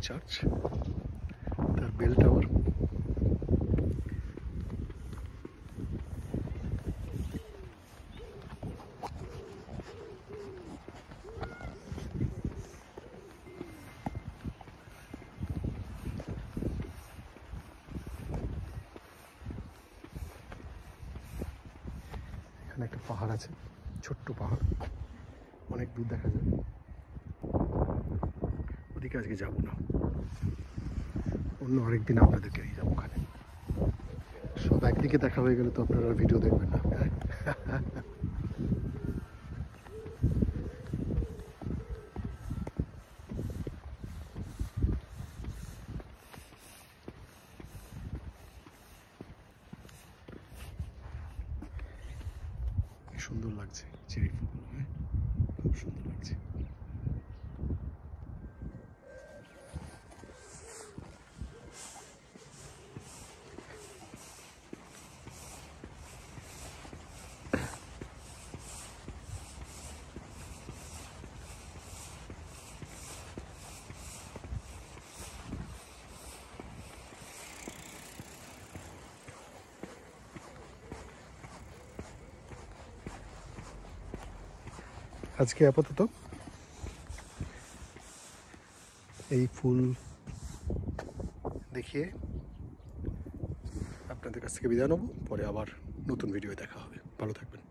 Church, তার bell tower. এখানে একটা পাহাড় আছে, ছোট্ট পাহাড়, অনেক দূর দেখা যায়। ওদিকে আজকে যাবো না, অন্য আরেকদিন আপনাদেরকে নিয়ে যাবো ওখানে। সব একদিকে দেখা হয়ে গেলে তো আপনারা ভিডিও দেখবেন না। সুন্দর লাগছে চেরি ফুলগুলো, হ্যাঁ খুব সুন্দর লাগছে। আজকে আপাতত এই ফুল দেখিয়ে আপনাদের কাছ থেকে বিদায় নেব, পরে আবার নতুন ভিডিও দেখা হবে। ভালো থাকবেন।